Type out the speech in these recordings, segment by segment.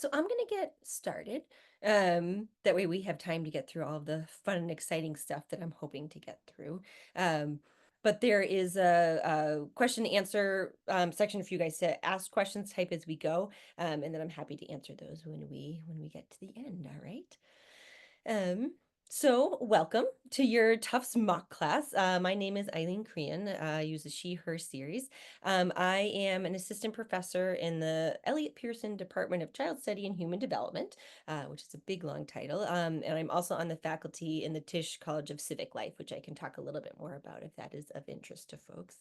So I'm going to get started. That way we have time to get through all of the fun and exciting stuff that I'm hoping to get through. Um, but there is a question and answer section for you guys to ask questions, type as we go, and then I'm happy to answer those when we get to the end. All right. Um, so welcome to your Tufts mock class. My name is Eileen Crehan. I use the she, her series. I am an assistant professor in the Elliott Pearson Department of Child Study and Human Development, which is a big, long title. And I'm also on the faculty in the Tisch College of Civic Life, which I can talk a little bit more about if that is of interest to folks.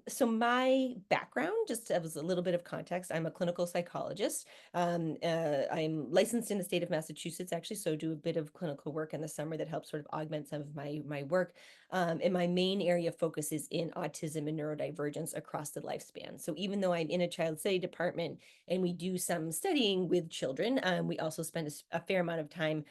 So my background, just as a little bit of context, I'm a clinical psychologist. I'm licensed in the state of Massachusetts, actually, so do a bit of clinical work in the summer that helps sort of augment some of my work. And my main area of focus is in autism and neurodivergence across the lifespan. So even though I'm in a child study department and we do some studying with children, we also spend a fair amount of time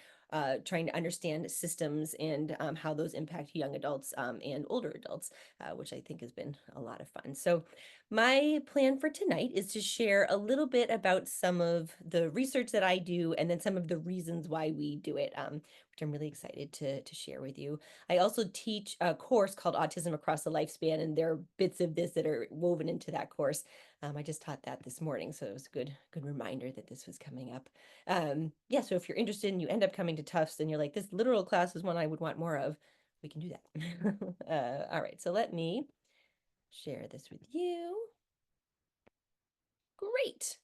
trying to understand systems and how those impact young adults and older adults, which I think has been a lot of fun. So my plan for tonight is to share a little bit about some of the research that I do and then some of the reasons why we do it, which I'm really excited to share with you. I also teach a course called Autism Across the Lifespan, and there are bits of this that are woven into that course. I just taught that this morning, so it was a good reminder that this was coming up. Yeah, so if you're interested and you end up coming to Tufts and you're like, this literal class is one I would want more of, we can do that. All right, so let me share this with you. Great.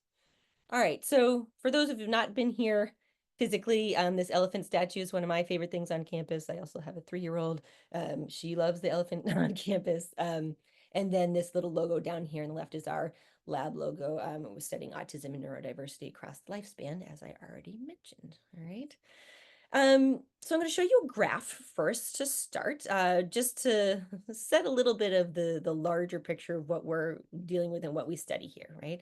All right, so for those of you who've not been here physically, this elephant statue is one of my favorite things on campus. I also have a 3-year-old. She loves the elephant on campus. And then this little logo down here on the left is our lab logo. It was studying autism and neurodiversity across the lifespan, as I already mentioned. All right. So I'm going to show you a graph first to start, just to set a little bit of the larger picture of what we're dealing with and what we study here, right?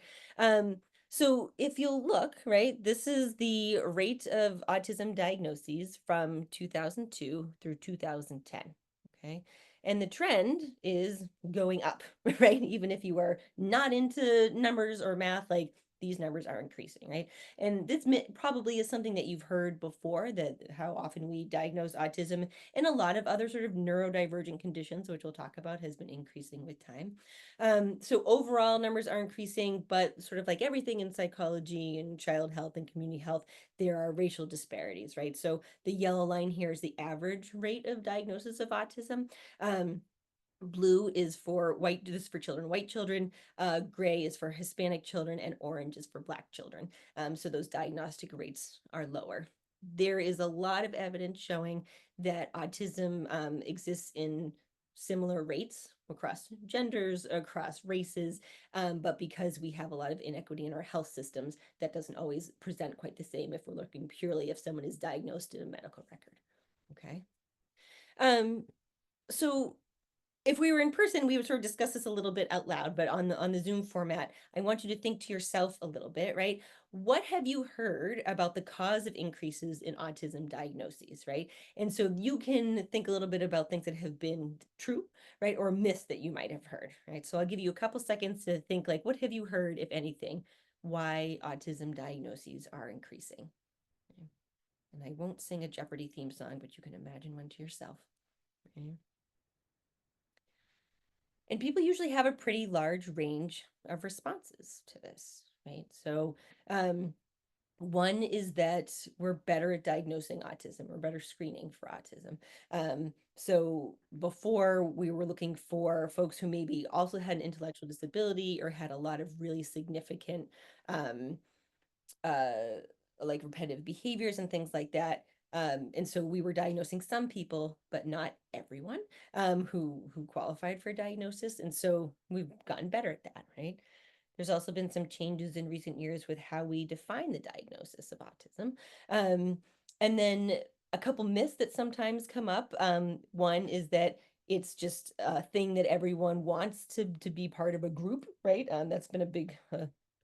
So if you'll look, right, this is the rate of autism diagnoses from 2002 through 2010, okay? And the trend is going up, right? Even if you are not into numbers or math, like these numbers are increasing, right? And this probably is something that you've heard before, that how often we diagnose autism and a lot of other sort of neurodivergent conditions, which we'll talk about, has been increasing with time. So overall numbers are increasing, but sort of like everything in psychology and child health and community health, there are racial disparities, right? So the yellow line here is the average rate of diagnosis of autism. Blue is for white, this is for children, white children, gray is for Hispanic children, and orange is for Black children. So those diagnostic rates are lower. There is a lot of evidence showing that autism exists in similar rates across genders, across races, but because we have a lot of inequity in our health systems, that doesn't always present quite the same if we're looking purely if someone is diagnosed in a medical record. Okay. Um, so if we were in person, we would sort of discuss this a little bit out loud, but on the Zoom format, I want you to think to yourself a little bit, right? What have you heard about the cause of increases in autism diagnoses, right? And so you can think a little bit about things that have been true, right? Or myths that you might have heard, right? So I'll give you a couple seconds to think, like, what have you heard, if anything, why autism diagnoses are increasing? And I won't sing a Jeopardy theme song, but you can imagine one to yourself. Okay. And people usually have a pretty large range of responses to this, right? So, one is that we're better at diagnosing autism, we're better screening for autism. So before we were looking for folks who maybe also had an intellectual disability or had a lot of really significant um, uh, like repetitive behaviors and things like that. And so we were diagnosing some people, but not everyone who qualified for diagnosis. And so we've gotten better at that, right? There's also been some changes in recent years with how we define the diagnosis of autism. And then a couple myths that sometimes come up. One is that it's just a thing that everyone wants to be part of a group, right? That's been a big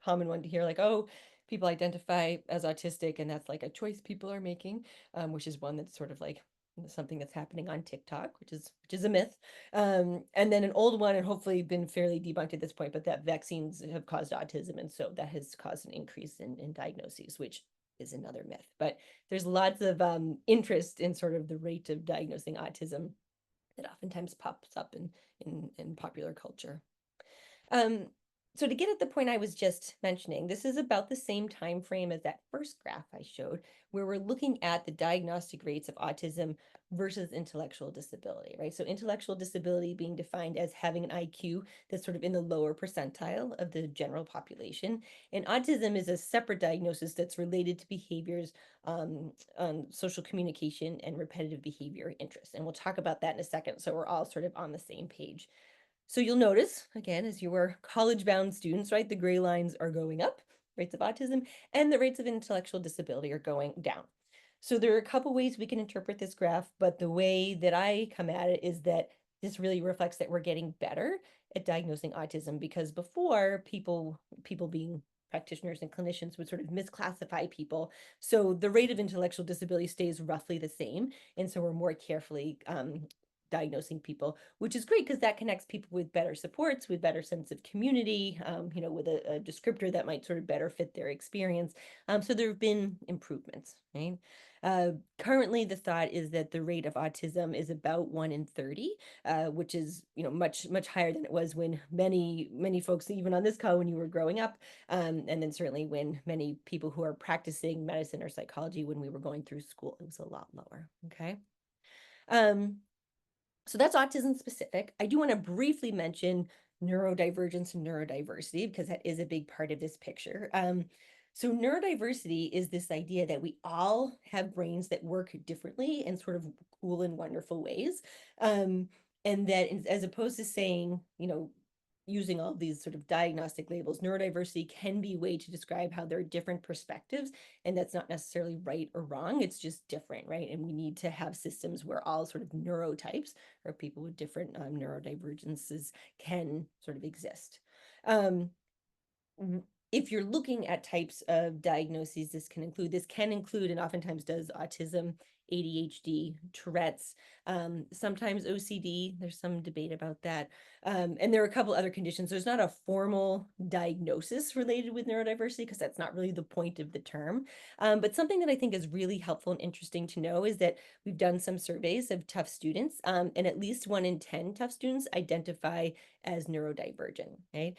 common one to hear, like, oh, people identify as autistic and that's like a choice people are making, which is one that's sort of like something that's happening on TikTok, which is a myth. And then an old one, and hopefully been fairly debunked at this point, but that vaccines have caused autism, and so that has caused an increase in diagnoses, which is another myth. But there's lots of interest in sort of the rate of diagnosing autism that oftentimes pops up in popular culture. Um, so to get at the point I was just mentioning, this is about the same time frame as that first graph I showed, where we're looking at the diagnostic rates of autism versus intellectual disability, right? So intellectual disability being defined as having an IQ that's sort of in the lower percentile of the general population. And autism is a separate diagnosis that's related to behaviors, social communication, and repetitive behavior interests. And we'll talk about that in a second, so we're all sort of on the same page. So you'll notice, again, as you were college-bound students, right, the gray lines are going up, rates of autism, and the rates of intellectual disability are going down. So there are a couple ways we can interpret this graph, but the way that I come at it is that this really reflects that we're getting better at diagnosing autism, because before people being practitioners and clinicians would sort of misclassify people. So the rate of intellectual disability stays roughly the same. And so we're more carefully diagnosing people, which is great because that connects people with better supports, with better sense of community, with a descriptor that might sort of better fit their experience. So there have been improvements, right? Currently, the thought is that the rate of autism is about 1 in 30, which is much higher than it was when many folks, even on this call, when you were growing up, and then certainly when many people who are practicing medicine or psychology when we were going through school, it was a lot lower. Okay. So that's autism specific. I do want to briefly mention neurodivergence and neurodiversity because that is a big part of this picture. So neurodiversity is this idea that we all have brains that work differently in sort of cool and wonderful ways. And that as opposed to saying, using all these sort of diagnostic labels, neurodiversity can be a way to describe how there are different perspectives, and that's not necessarily right or wrong. It's just different, right? And we need to have systems where all sort of neurotypes or people with different neurodivergences can sort of exist. Um, if you're looking at types of diagnoses, this can include and oftentimes does autism, ADHD, Tourette's, sometimes OCD. There's some debate about that. And there are a couple other conditions. There's not a formal diagnosis related with neurodiversity because that's not really the point of the term. But something that I think is really helpful and interesting to know is that we've done some surveys of Tufts students, and at least 1 in 10 Tufts students identify as neurodivergent, right?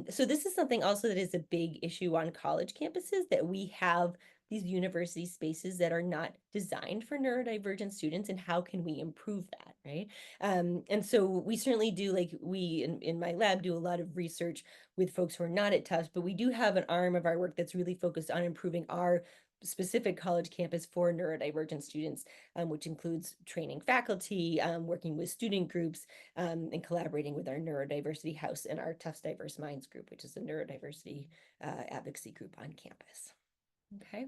So this is something also that is a big issue on college campuses, that we have these university spaces that are not designed for neurodivergent students, and how can we improve that, right? And so we certainly do, like we in my lab do a lot of research with folks who are not at Tufts, but we do have an arm of our work that's really focused on improving our specific college campus for neurodivergent students, which includes training faculty, working with student groups, and collaborating with our neurodiversity house and our Tufts Diverse Minds group, which is a neurodiversity advocacy group on campus. Okay.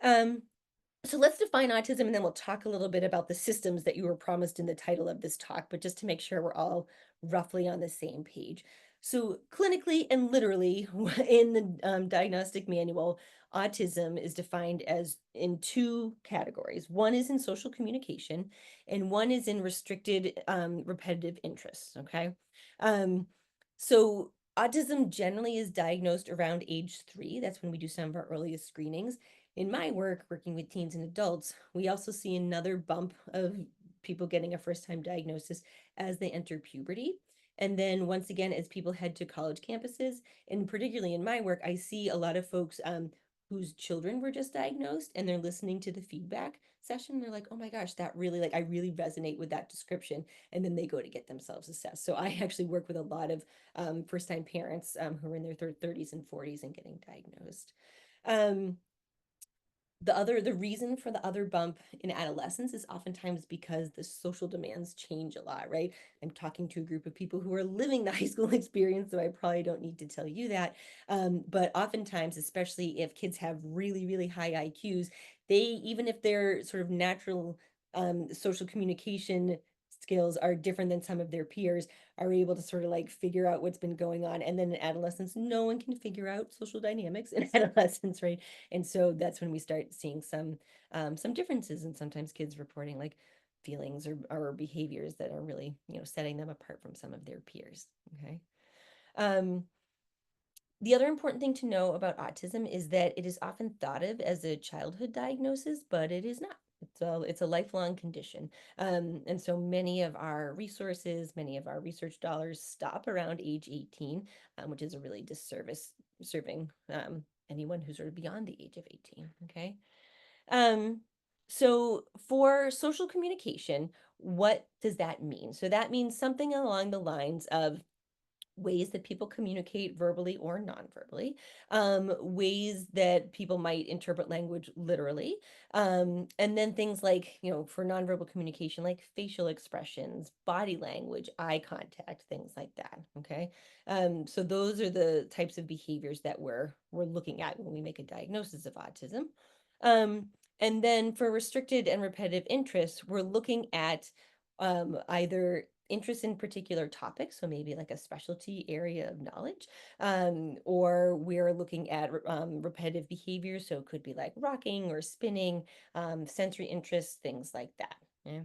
So let's define autism, and then we'll talk a little bit about the systems that you were promised in the title of this talk, but just to make sure we're all roughly on the same page. So clinically and literally in the diagnostic manual, autism is defined as in 2 categories. One is in social communication, and one is in restricted repetitive interests, okay? So autism generally is diagnosed around age 3. That's when we do some of our earliest screenings. In my work, working with teens and adults, we also see another bump of people getting a first-time diagnosis as they enter puberty. And then once again, as people head to college campuses, and particularly in my work, I see a lot of folks whose children were just diagnosed, and they're listening to the feedback session. They're like, oh my gosh, that really, like, I really resonate with that description. And then they go to get themselves assessed. So I actually work with a lot of first-time parents who are in their 30s and 40s and getting diagnosed. The reason for the other bump in adolescence is oftentimes because the social demands change a lot, right? I'm talking to a group of people who are living the high school experience, so I probably don't need to tell you that. But oftentimes, especially if kids have really high IQs, even if their sort of natural social communication skills are different than some of their peers, are able to sort of like figure out what's been going on. And then in adolescence, no one can figure out social dynamics in adolescence, right? And so that's when we start seeing some differences, and sometimes kids reporting like feelings or behaviors that are really, setting them apart from some of their peers. Okay. Um, the other important thing to know about autism is that it is often thought of as a childhood diagnosis, but it is not. It's a lifelong condition. And so many of our resources, many of our research dollars stop around age 18, which is a really disservice serving anyone who's sort of beyond the age of 18. Okay. Um, so for social communication, what does that mean? So that means something along the lines of ways that people communicate verbally or non-verbally, ways that people might interpret language literally, and then things like, for nonverbal communication, like facial expressions, body language, eye contact, things like that. Okay, so those are the types of behaviors that we're looking at when we make a diagnosis of autism. Um, and then for restricted and repetitive interests, we're looking at either interest in particular topics, so maybe like a specialty area of knowledge, or we're looking at repetitive behaviors, so it could be like rocking or spinning, sensory interests, things like that. Yeah.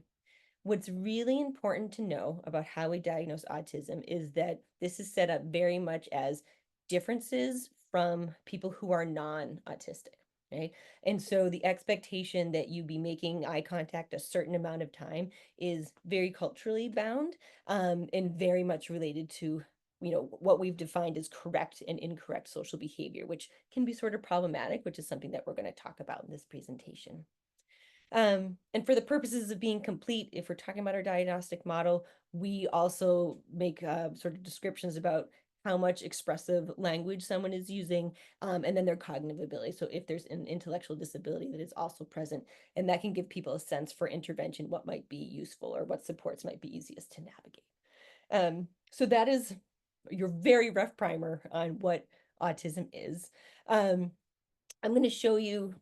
What's really important to know about how we diagnose autism is that this is set up very much as differences from people who are non-autistic, right? And so the expectation that you be making eye contact a certain amount of time is very culturally bound, and very much related to, what we've defined as correct and incorrect social behavior, which can be sort of problematic, which is something that we're going to talk about in this presentation. And for the purposes of being complete, if we're talking about our diagnostic model, we also make sort of descriptions about how much expressive language someone is using, and then their cognitive ability. So if there's an intellectual disability that is also present, and that can give people a sense for intervention, what might be useful or what supports might be easiest to navigate. So that is your very rough primer on what autism is. I'm going to show you,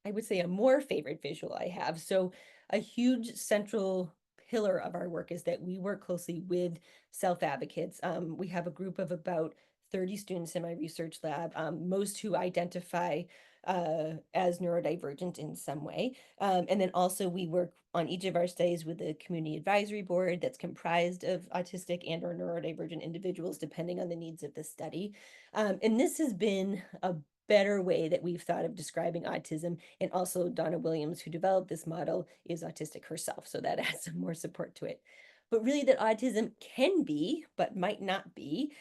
I would say, a more favorite visual I have. So a huge central pillar of our work is that we work closely with self-advocates. We have a group of about 30 students in my research lab, most who identify as neurodivergent in some way. And then also we work on each of our studies with a community advisory board that's comprised of autistic and or neurodivergent individuals, depending on the needs of the study. And this has been a better way that we've thought of describing autism. And also Donna Williams, who developed this model, is autistic herself. So that adds some more support to it. But really that autism can be, but might not be,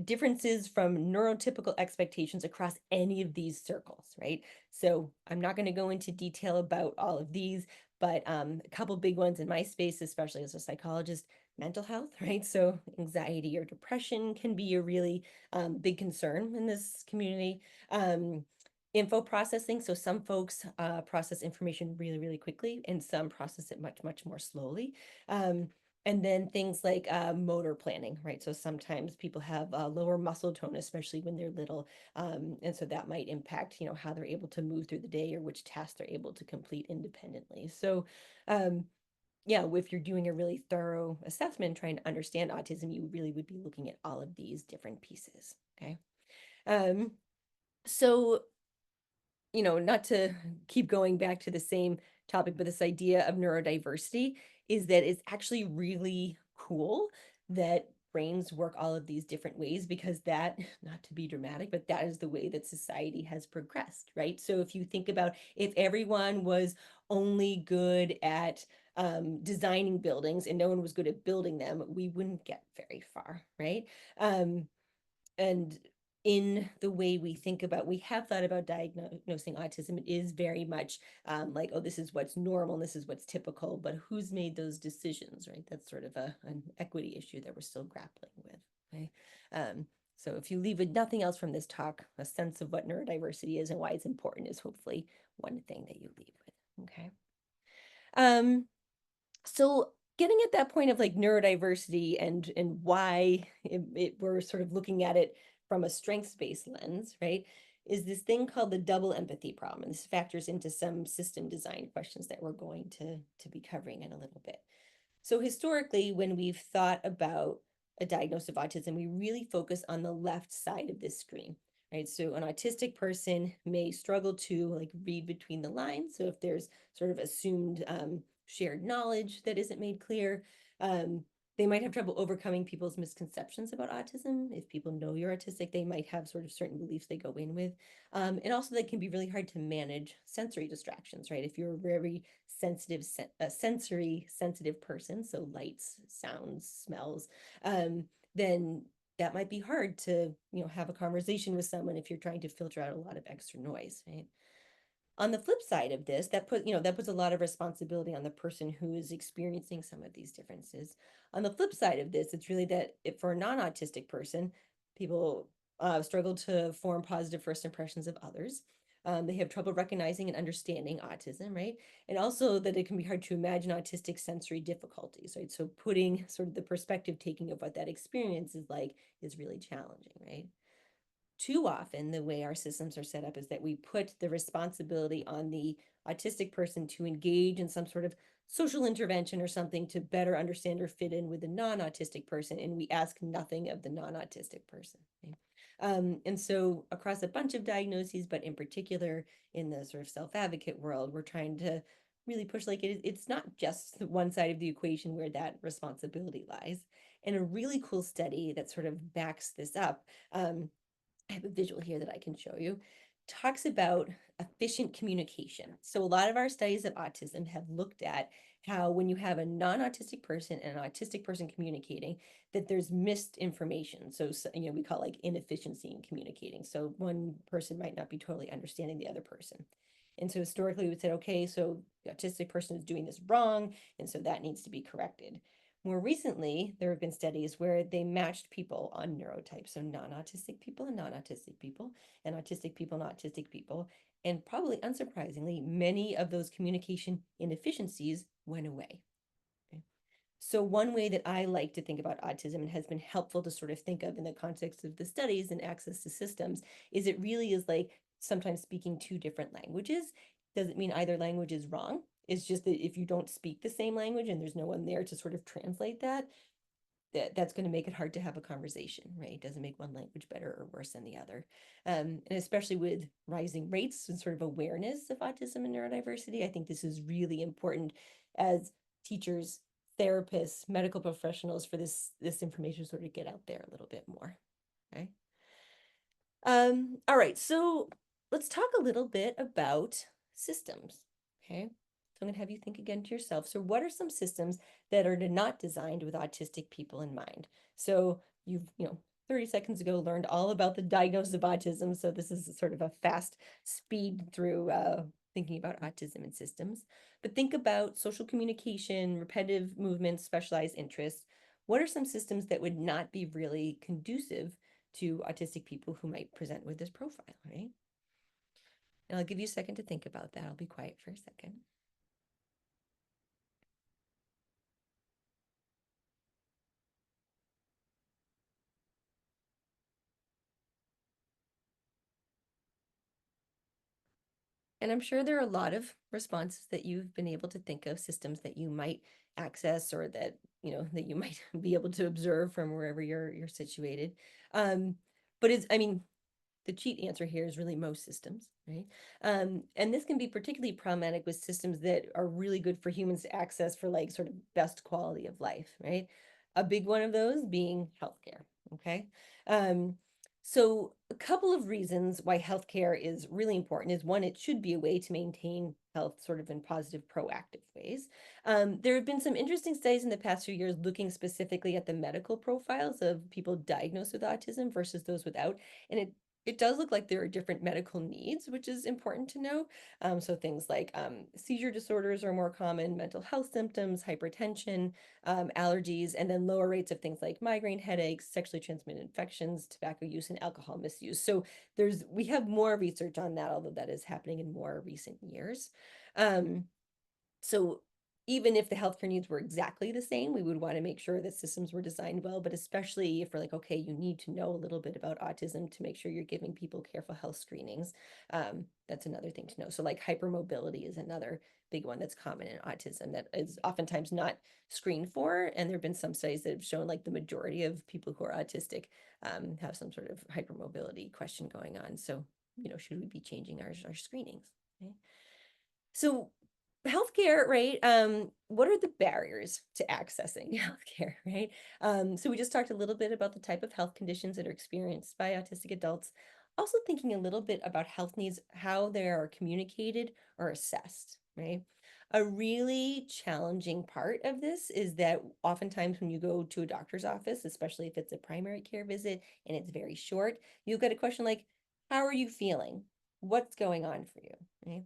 differences from neurotypical expectations across any of these circles, right? So I'm not going to go into detail about all of these, but a couple big ones in my space, especially as a psychologist: mental health, right? So anxiety or depression can be a really big concern in this community. Info processing. So some folks process information really, really quickly, and some process it much, much more slowly. And then things like motor planning, right? So sometimes people have lower muscle tone, especially when they're little. And so that might impact, how they're able to move through the day or which tasks they're able to complete independently. So yeah, if you're doing a really thorough assessment, trying to understand autism, you really would be looking at all of these different pieces. Okay. So, not to keep going back to the same topic, but this idea of neurodiversity is that it's actually really cool that brains work all of these different ways, because that, not to be dramatic, but that is the way that society has progressed, right? So if you think about if everyone was only good at designing buildings and no one was good at building them, we wouldn't get very far, right? And in the way we have thought about diagnosing autism, it is very much like, oh, this is what's normal, and this is what's typical, but who's made those decisions, right? That's sort of an equity issue that we're still grappling with, okay? So if you leave with nothing else from this talk, a sense of what neurodiversity is and why it's important is hopefully one thing that you leave with, okay? So getting at that point of like neurodiversity and why we're sort of looking at it from a strengths-based lens, right, is this thing called the double empathy problem. And this factors into some system design questions that we're going to be covering in a little bit. So historically, when we've thought about a diagnosis of autism, we really focus on the left side of this screen, right? So an autistic person may struggle to like read between the lines. So if there's sort of assumed shared knowledge that isn't made clear, um, they might have trouble overcoming people's misconceptions about autism. If people know you're autistic, they might have sort of certain beliefs they go in with. And also that can be really hard to manage sensory distractions, right? If you're a very sensitive, sensory sensitive person, so lights, sounds, smells, then that might be hard to, have a conversation with someone if you're trying to filter out a lot of extra noise, right? On the flip side of this, that puts a lot of responsibility on the person who is experiencing some of these differences. On the flip side of this, it's really that if for a non-autistic person, people struggle to form positive first impressions of others. They have trouble recognizing and understanding autism, right? And also that it can be hard to imagine autistic sensory difficulties, right? So putting sort of the perspective taking of what that experience is like is really challenging, right? Too often the way our systems are set up is that we put the responsibility on the autistic person to engage in some sort of social intervention or something to better understand or fit in with the non-autistic person, and we ask nothing of the non-autistic person. Okay? And so across a bunch of diagnoses, but in particular in the sort of self-advocate world, we're trying to really push like it's not just one side of the equation where that responsibility lies. And a really cool study that sort of backs this up, I have a visual here that I can show you, talks about efficient communication. So a lot of our studies of autism have looked at how when you have a non-autistic person and an autistic person communicating, that there's missed information. So, we call it like inefficiency in communicating. So one person might not be totally understanding the other person. And so historically we would say, okay, so the autistic person is doing this wrong, and so that needs to be corrected. More recently, there have been studies where they matched people on neurotypes, so non-autistic people and non-autistic people, and autistic people and autistic people. And probably unsurprisingly, many of those communication inefficiencies went away. Okay. So one way that I like to think about autism and has been helpful to sort of think of in the context of the studies and access to systems is it really is like sometimes speaking two different languages. Doesn't mean either language is wrong. It's just that if you don't speak the same language and there's no one there to sort of translate that, that's going to make it hard to have a conversation, right? It doesn't make one language better or worse than the other. And especially with rising rates and sort of awareness of autism and neurodiversity, I think this is really important as teachers, therapists, medical professionals for this information sort of get out there a little bit more. Okay. All right, so let's talk a little bit about systems. Okay. So I'm going to have you think again to yourself. So what are some systems that are not designed with autistic people in mind? So you've, 30 seconds ago learned all about the diagnosis of autism. So this is sort of a fast speed through thinking about autism and systems. But think about social communication, repetitive movements, specialized interests. What are some systems that would not be really conducive to autistic people who might present with this profile, right? And I'll give you a second to think about that. I'll be quiet for a second. And I'm sure there are a lot of responses that you've been able to think of, systems that you might access or that, that you might be able to observe from wherever you're situated. Um, but I mean, the cheat answer here is really most systems, right? And this can be particularly problematic with systems that are really good for humans to access for like sort of best quality of life, right? A big one of those being healthcare, okay? Um, so a couple of reasons why healthcare is really important is one, it should be a way to maintain health sort of in positive, proactive ways. There have been some interesting studies in the past few years looking specifically at the medical profiles of people diagnosed with autism versus those without. And it does look like there are different medical needs, which is important to know. So things like seizure disorders are more common, mental health symptoms, hypertension, allergies, and then lower rates of things like migraine headaches, sexually transmitted infections, tobacco use, and alcohol misuse. So we have more research on that, although that is happening in more recent years. Um, so even if the healthcare needs were exactly the same, we would want to make sure that systems were designed well, but especially if we're like, okay, you need to know a little bit about autism to make sure you're giving people careful health screenings. That's another thing to know. So like hypermobility is another big one that's common in autism that is oftentimes not screened for. And there have been some studies that have shown like the majority of people who are autistic have some sort of hypermobility question going on. So, should we be changing our screenings? Okay. So healthcare, right? What are the barriers to accessing healthcare, right? So we just talked a little bit about the type of health conditions that are experienced by autistic adults. Also thinking a little bit about health needs, how they are communicated or assessed, right? A really challenging part of this is that oftentimes when you go to a doctor's office, especially if it's a primary care visit and it's very short, you'll get a question like, how are you feeling? What's going on for you, right?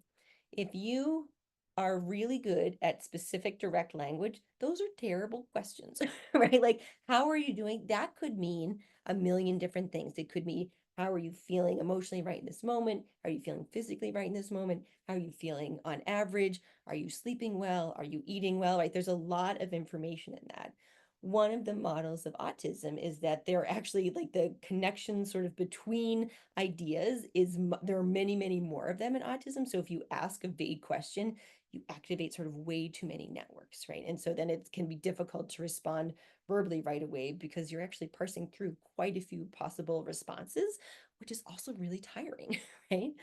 If you are really good at specific direct language, those are terrible questions, right? Like, how are you doing? That could mean a million different things. It could mean, how are you feeling emotionally right in this moment? How are you feeling physically right in this moment? How are you feeling on average? Are you sleeping well? Are you eating well? Right? There's a lot of information in that. One of the models of autism is that they're actually like the connection sort of between ideas is there are many, many more of them in autism. So if you ask a vague question, you activate sort of way too many networks, right? And so then it can be difficult to respond verbally right away because you're actually parsing through quite a few possible responses, which is also really tiring, right?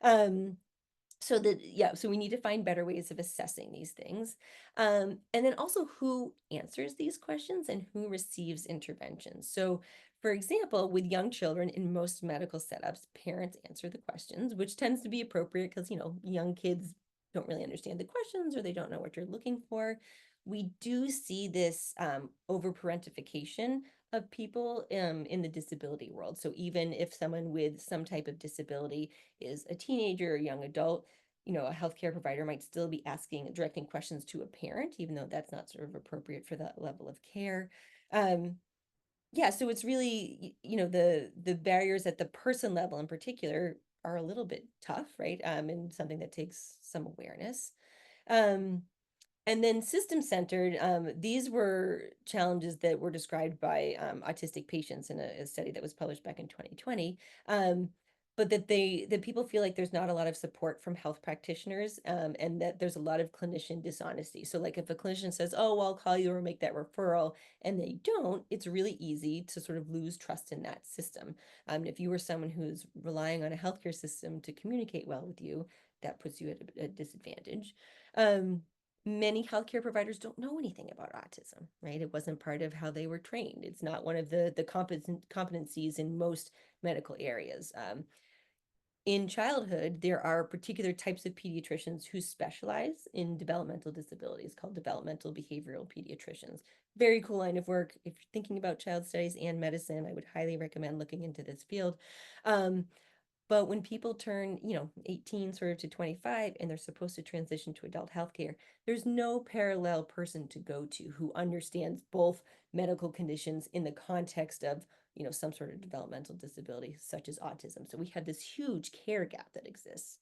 Um, so we need to find better ways of assessing these things. And then also who answers these questions and who receives interventions. So for example, with young children in most medical setups, parents answer the questions, which tends to be appropriate because, young kids don't really understand the questions or they don't know what you're looking for. We do see this over-parentification of people in the disability world. So even if someone with some type of disability is a teenager or young adult, a healthcare provider might still be directing questions to a parent, even though that's not sort of appropriate for that level of care. Um, yeah, so it's really, the barriers at the person level in particular are a little bit tough, right? And something that takes some awareness. Um, and then system-centered, these were challenges that were described by autistic patients in a study that was published back in 2020. But that people feel like there's not a lot of support from health practitioners, and that there's a lot of clinician dishonesty. So like if a clinician says, oh, well, I'll call you or make that referral, and they don't, it's really easy to sort of lose trust in that system. If you were someone who's relying on a healthcare system to communicate well with you, that puts you at a disadvantage. Many healthcare providers don't know anything about autism, right? It wasn't part of how they were trained. It's not one of the competencies in most medical areas. In childhood, there are particular types of pediatricians who specialize in developmental disabilities called developmental behavioral pediatricians. Very cool line of work. If you're thinking about child studies and medicine, I would highly recommend looking into this field. But when people turn, 18 sort of to 25 and they're supposed to transition to adult healthcare, there's no parallel person to go to who understands both medical conditions in the context of, some sort of developmental disability such as autism. So we have this huge care gap that exists.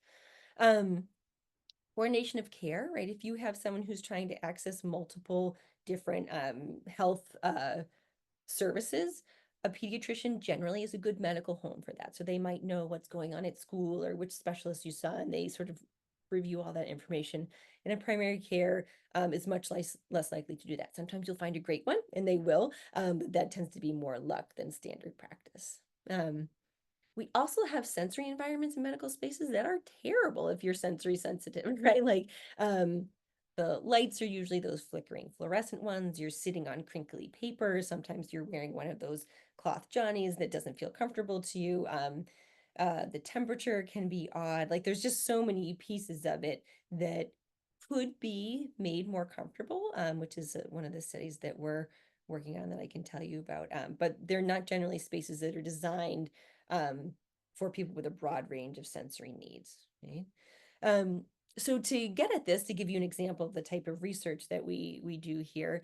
Um, Coordination of care, right? If you have someone who's trying to access multiple different health services, a pediatrician generally is a good medical home for that. So they might know what's going on at school or which specialist you saw, and they sort of review all that information. And a primary care is much less likely to do that. Sometimes you'll find a great one, and they will, but that tends to be more luck than standard practice. We also have sensory environments in medical spaces that are terrible if you're sensory sensitive, right? Like the lights are usually those flickering fluorescent ones. You're sitting on crinkly paper. Sometimes you're wearing one of those cloth johnnies that doesn't feel comfortable to you. The temperature can be odd. Like there's just so many pieces of it that could be made more comfortable, which is one of the studies that we're working on that I can tell you about. But they're not generally spaces that are designed um, for people with a broad range of sensory needs. Okay? Um, so to get at this, to give you an example of the type of research that we do here,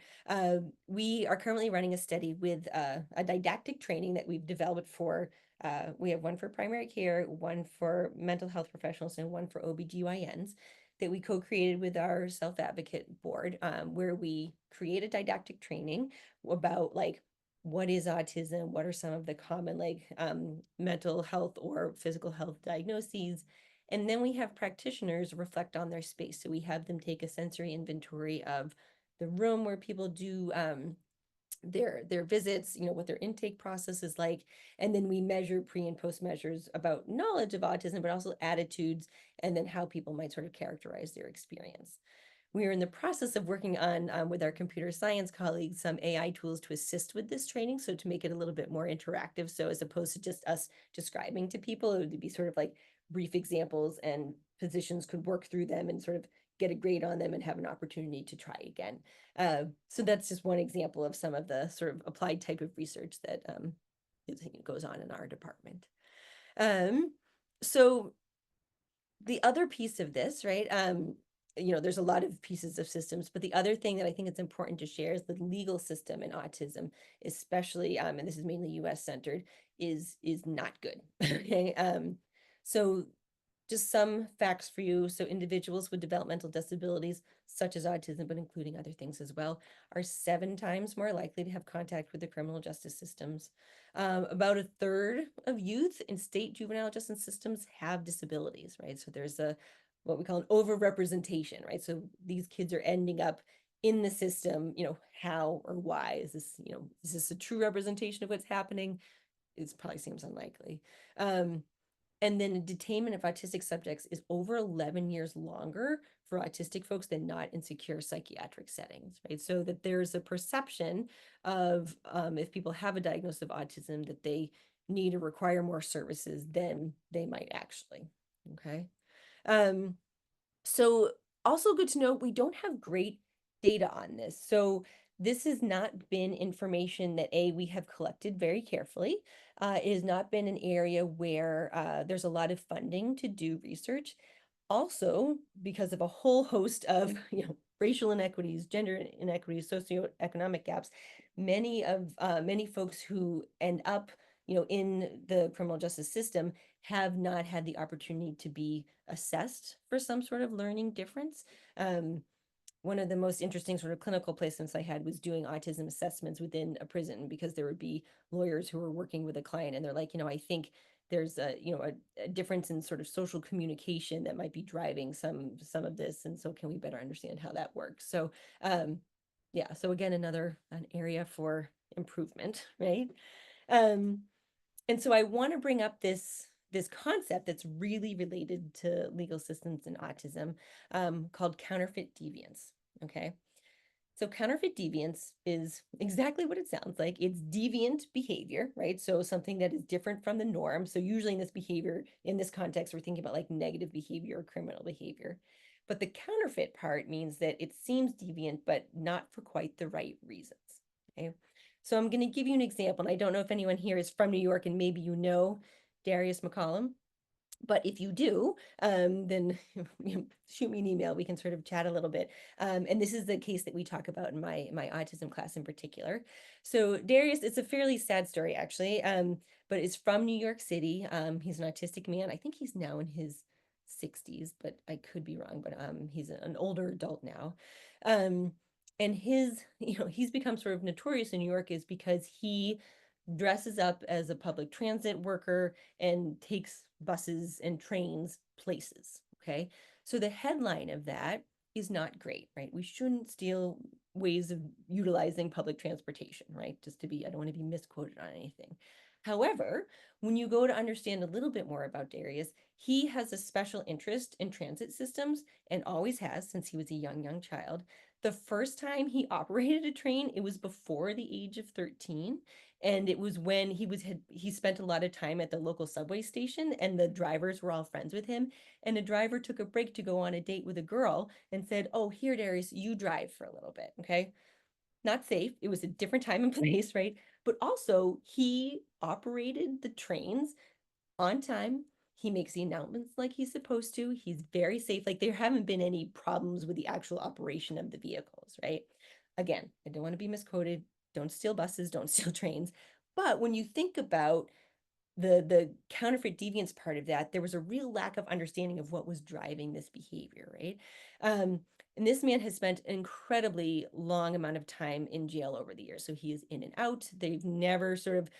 we are currently running a study with a didactic training that we've developed for, we have one for primary care, one for mental health professionals, and one for OBGYNs. that we co-created with our self-advocate board, where we create a didactic training about like what is autism, what are some of the common like mental health or physical health diagnoses. And then we have practitioners reflect on their space. So we have them take a sensory inventory of the room where people do their visits, you know, what their intake process is like. And then we measure pre and post measures about knowledge of autism, but also attitudes, and then how people might sort of characterize their experience. We are in the process of working on, with our computer science colleagues, some AI tools to assist with this training. So to make it a little bit more interactive. So as opposed to just us describing to people, it would be sort of like brief examples, and physicians could work through them and sort of get a grade on them and have an opportunity to try again. So that's just one example of some of the sort of applied type of research that goes on in our department. So the other piece of this, right? There's a lot of pieces of systems, but the other thing that I think it's important to share is the legal system in autism, especially, and this is mainly US centered, is not good. Okay. So just some facts for you. So individuals with developmental disabilities, such as autism, but including other things as well, are 7 times more likely to have contact with the criminal justice systems. About a third of youth in state juvenile justice systems have disabilities, right? So there's what we call an overrepresentation, right? So these kids are ending up in the system, how or why is this, is this a true representation of what's happening? It probably seems unlikely. And then detainment of autistic subjects is over 11 years longer for autistic folks than not in secure psychiatric settings, right? So that there's a perception of if people have a diagnosis of autism, that they need or require more services than they might actually, okay? So also good to know, we don't have great data on this. So this has not been information that we have collected very carefully. It has not been an area where there's a lot of funding to do research. Also, because of a whole host of racial inequities, gender inequities, socioeconomic gaps, many folks who end up in the criminal justice system have not had the opportunity to be assessed for some sort of learning difference. One of the most interesting sort of clinical placements I had was doing autism assessments within a prison, because there would be lawyers who were working with a client and they're like, I think there's a difference in sort of social communication that might be driving some of this. And so can we better understand how that works? So yeah, so again, an area for improvement, right? And so I want to bring up this concept that's really related to legal systems and autism, called counterfeit deviance. Okay. So counterfeit deviance is exactly what it sounds like. It's deviant behavior, right? So something that is different from the norm. So usually in this context, we're thinking about like negative behavior or criminal behavior. But the counterfeit part means that it seems deviant, but not for quite the right reasons. Okay. So I'm going to give you an example. And I don't know if anyone here is from New York, and maybe Darius McCollum. But if you do, then shoot me an email. We can sort of chat a little bit. And this is the case that we talk about in my autism class in particular. So Darius, it's a fairly sad story, actually, but it's from New York City. He's an autistic man. I think he's now in his 60s, but I could be wrong. But he's an older adult now. And he's become sort of notorious in New York is because he dresses up as a public transit worker and takes buses and trains places. Okay. So the headline of that is not great, right? We shouldn't steal ways of utilizing public transportation, right? I don't want to be misquoted on anything. However, when you go to understand a little bit more about Darius, he has a special interest in transit systems and always has since he was a young child. The first time he operated a train, it was before the age of 13. And it was when he spent a lot of time at the local subway station, and the drivers were all friends with him. And the driver took a break to go on a date with a girl and said, "Oh, here, Darius, you drive for a little bit." Okay. Not safe. It was a different time and place, right? But also, he operated the trains on time. He makes the announcements like he's supposed to. He's very safe. Like there haven't been any problems with the actual operation of the vehicles, right? Again, I don't want to be misquoted. Don't steal buses, don't steal trains. But when you think about the counterfeit deviance part of that, there was a real lack of understanding of what was driving this behavior, right? And this man has spent an incredibly long amount of time in jail over the years. So he is in and out. They've never sort of,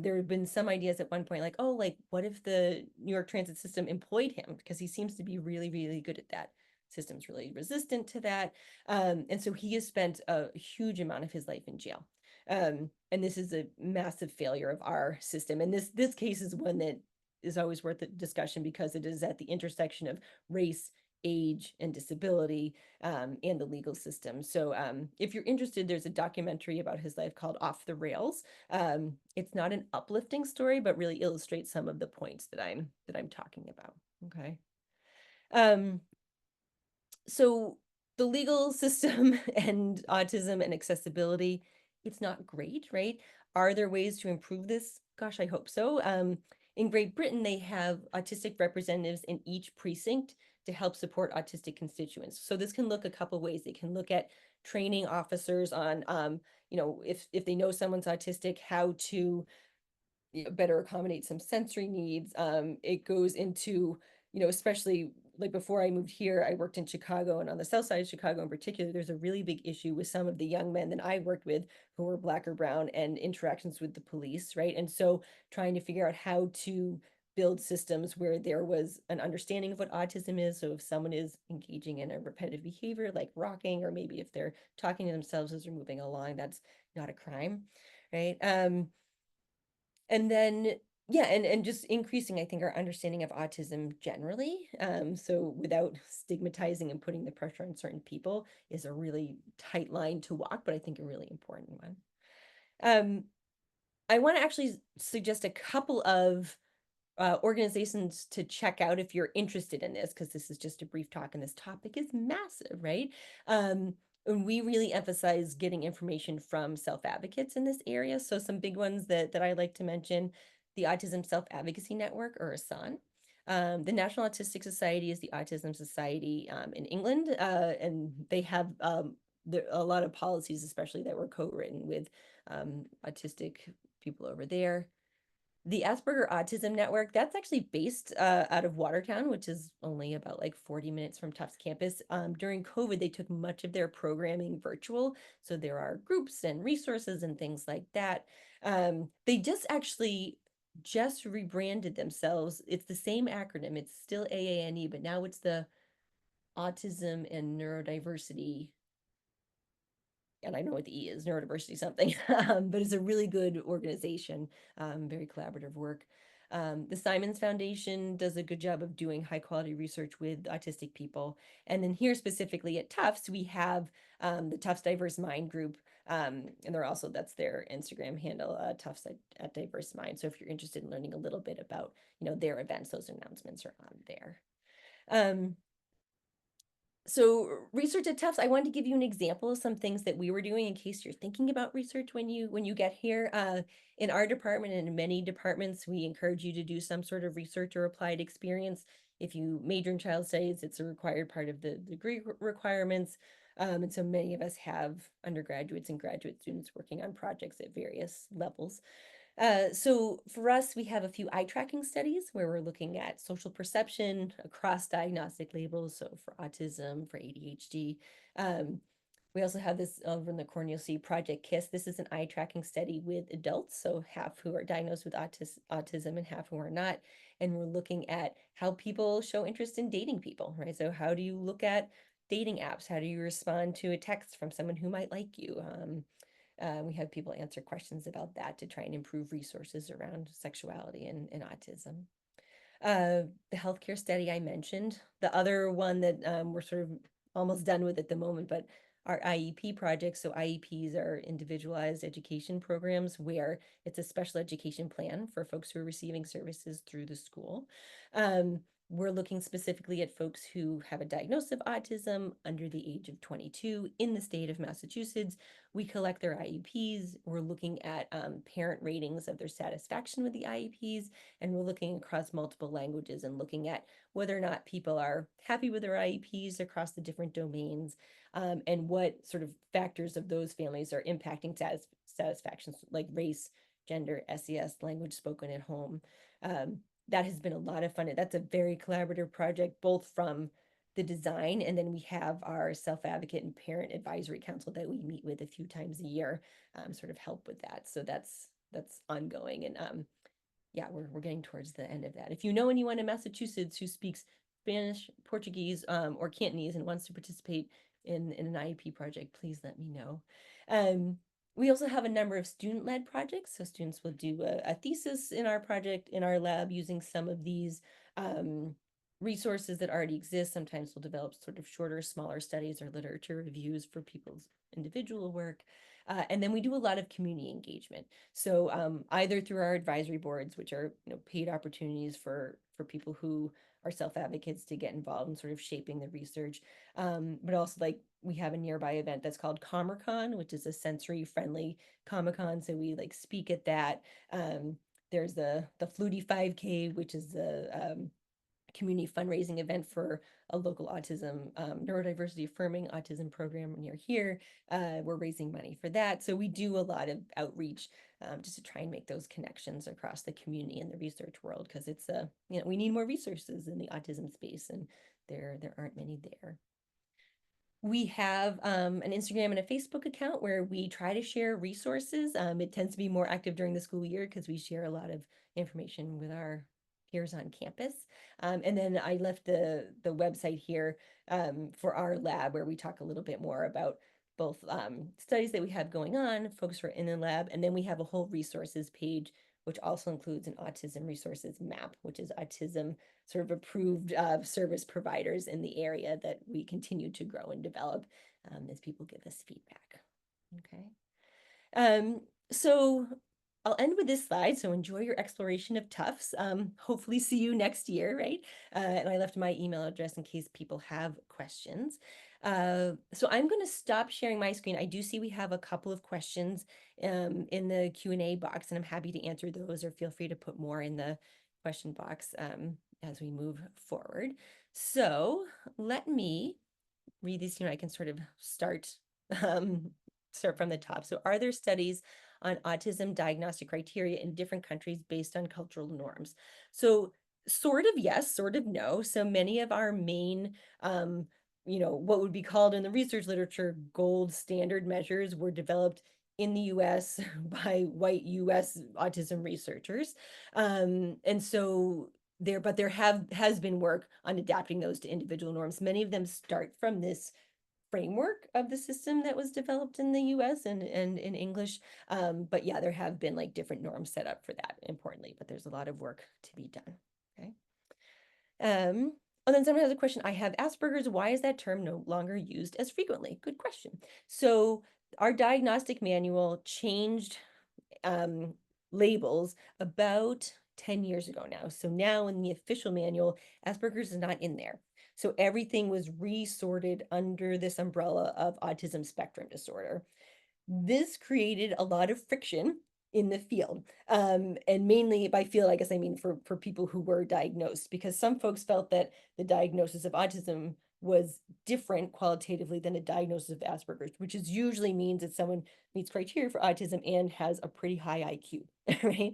there have been some ideas at one point, like, oh, like, what if the New York transit system employed him? Because he seems to be really, really good at that. System's really resistant to that. And so he has spent a huge amount of his life in jail. And this is a massive failure of our system. And this case is one that is always worth a discussion because it is at the intersection of race, age, and disability, and the legal system. So if you're interested, there's a documentary about his life called Off the Rails. It's not an uplifting story, but really illustrates some of the points that I'm talking about. Okay. Um, so the legal system and autism and accessibility, it's not great, right? Are there ways to improve this? Gosh, I hope so. In Great Britain, they have autistic representatives in each precinct to help support autistic constituents. So this can look a couple ways. They can look at training officers on, if they know someone's autistic, how to better accommodate some sensory needs. It goes into, especially like before I moved here, I worked in Chicago, and on the south side of Chicago in particular, there's a really big issue with some of the young men that I worked with who were Black or brown and interactions with the police, right? And so trying to figure out how to build systems where there was an understanding of what autism is. So if someone is engaging in a repetitive behavior like rocking, or maybe if they're talking to themselves as they're moving along, that's not a crime, right? And then yeah, and just increasing, I think, our understanding of autism generally. So without stigmatizing and putting the pressure on certain people is a really tight line to walk, but I think a really important one. um I want to actually suggest a couple of organizations to check out if you're interested in this, because this is just a brief talk and this topic is massive, right? And we really emphasize getting information from self-advocates in this area. So some big ones that I like to mention: the Autism Self-Advocacy Network, or ASAN. The National Autistic Society is the Autism Society in England, and they have a lot of policies, especially that were co-written with autistic people over there. The Asperger Autism Network, that's actually based out of Watertown, which is only about like 40 minutes from Tufts campus. During COVID, they took much of their programming virtual. So there are groups and resources and things like that. They just rebranded themselves. It's the same acronym. It's still AANE, but now it's the Autism and Neurodiversity, and I know what the E is, Neurodiversity something, but it's a really good organization, very collaborative work. The Simons Foundation does a good job of doing high quality research with autistic people. And then here specifically at Tufts, we have the Tufts Diverse Mind group. And that's their Instagram handle, Tufts at Diverse Mind. So if you're interested in learning a little bit about, their events, those announcements are on there. So research at Tufts, I wanted to give you an example of some things that we were doing in case you're thinking about research when you get here. In our department and in many departments, we encourage you to do some sort of research or applied experience. If you major in child studies, it's a required part of the degree requirements. And so many of us have undergraduates and graduate students working on projects at various levels. So for us, we have a few eye tracking studies where we're looking at social perception across diagnostic labels. So for autism, for ADHD. We also have this over in the corner, you'll see Project KISS. This is an eye tracking study with adults, so half who are diagnosed with autism and half who are not. And we're looking at how people show interest in dating people, right? So how do you look at dating apps? How do you respond to a text from someone who might like you? We have people answer questions about that to try and improve resources around sexuality and autism. The healthcare study I mentioned, the other one that we're sort of almost done with at the moment, but our IEP project. So IEPs are individualized education programs where it's a special education plan for folks who are receiving services through the school. We're looking specifically at folks who have a diagnosis of autism under the age of 22 in the state of Massachusetts. We collect their IEPs. We're looking at parent ratings of their satisfaction with the IEPs, and we're looking across multiple languages and looking at whether or not people are happy with their IEPs across the different domains, and what sort of factors of those families are impacting satisfaction, like race, gender, SES, language spoken at home. That has been a lot of fun. That's a very collaborative project, both from the design, and then we have our self-advocate and parent advisory council that we meet with a few times a year, sort of help with that. So that's ongoing. And yeah, we're getting towards the end of that. If you know anyone in Massachusetts who speaks Spanish, Portuguese, or Cantonese and wants to participate in an IEP project, please let me know. We also have a number of student-led projects. So students will do a thesis in our project, in our lab, using some of these resources that already exist. Sometimes we'll develop sort of shorter, smaller studies or literature reviews for people's individual work. And then we do a lot of community engagement. So either through our advisory boards, which are paid opportunities for people who are self-advocates to get involved in sort of shaping the research, but also like we have a nearby event that's called CommerCon, which is a sensory-friendly Comic-Con. So we like speak at that. There's the Flutie 5K, which is a community fundraising event for a local autism, neurodiversity affirming autism program near here. We're raising money for that. So we do a lot of outreach just to try and make those connections across the community and the research world, because it's we need more resources in the autism space, and there aren't many there. We have an Instagram and a Facebook account where we try to share resources. It tends to be more active during the school year because we share a lot of information with our peers on campus. And then I left the website here for our lab, where we talk a little bit more about both studies that we have going on, folks who are in the lab, and then we have a whole resources page, which also includes an autism resources map, which is autism sort of approved service providers in the area that we continue to grow and develop as people give us feedback. Okay. So I'll end with this slide. So enjoy your exploration of Tufts. Hopefully see you next year, right? And I left my email address in case people have questions. So I'm going to stop sharing my screen. I do see we have a couple of questions in the Q&A box, and I'm happy to answer those, or feel free to put more in the question box as we move forward. So let me read these. I can sort of start from the top. So are there studies on autism diagnostic criteria in different countries based on cultural norms? So sort of yes, sort of no. So many of our main what would be called in the research literature gold standard measures were developed in the US by white US autism researchers. And so there has been work on adapting those to individual norms. Many of them start from this framework of the system that was developed in the US and in English. But yeah, there have been like different norms set up for that, importantly, but there's a lot of work to be done. Okay. And then someone has a question. I have Asperger's. Why is that term no longer used as frequently? Good question. So our diagnostic manual changed labels about 10 years ago now. So now in the official manual, Asperger's is not in there. So everything was resorted under this umbrella of autism spectrum disorder. This created a lot of friction in the field. And mainly by field, I guess I mean for people who were diagnosed, because some folks felt that the diagnosis of autism was different qualitatively than a diagnosis of Asperger's, which is usually means that someone meets criteria for autism and has a pretty high IQ, right?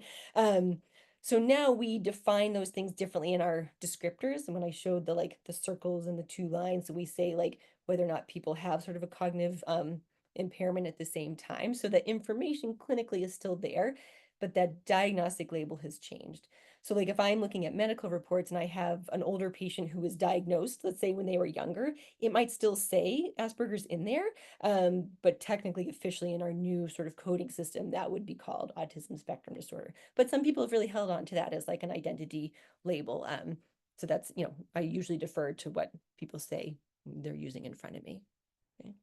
So now we define those things differently in our descriptors. And when I showed the circles and the two lines, so we say like whether or not people have sort of a cognitive impairment at the same time. So the information clinically is still there, but that diagnostic label has changed. So like if I'm looking at medical reports and I have an older patient who was diagnosed, let's say when they were younger, it might still say Asperger's in there, but technically, officially in our new sort of coding system, that would be called autism spectrum disorder. But some people have really held on to that as like an identity label. So that's, I usually defer to what people say they're using in front of me. Okay.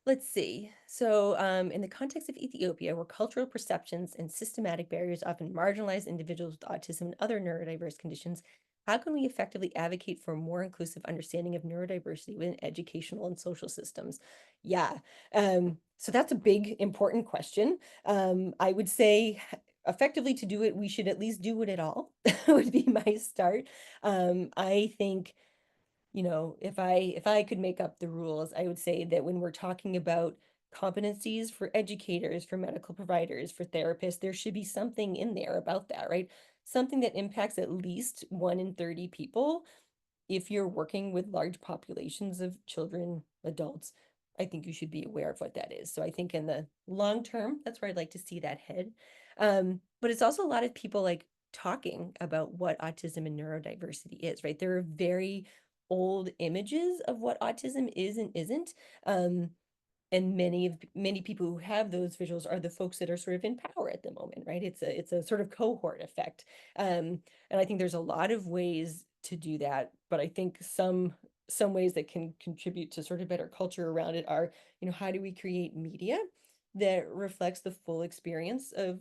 Let's see. So in the context of Ethiopia, where cultural perceptions and systematic barriers often marginalize individuals with autism and other neurodiverse conditions, how can we effectively advocate for a more inclusive understanding of neurodiversity within educational and social systems? Yeah. So that's a big, important question. I would say effectively to do it, we should at least do it at all, would be my start. I think if I could make up the rules, I would say that when we're talking about competencies for educators, for medical providers, for therapists. There should be something in there about that, right? Something that impacts at least 1 in 30 people. If you're working with large populations of children, adults, I think you should be aware of what that is. So I think in the long term, that's where I'd like to see that head. But it's also a lot of people like talking about what autism and neurodiversity is, right? There are very old images of what autism is and isn't. And many people who have those visuals are the folks that are sort of in power at the moment, right? It's a sort of cohort effect. And I think there's a lot of ways to do that, but I think some ways that can contribute to sort of better culture around it are, how do we create media that reflects the full experience of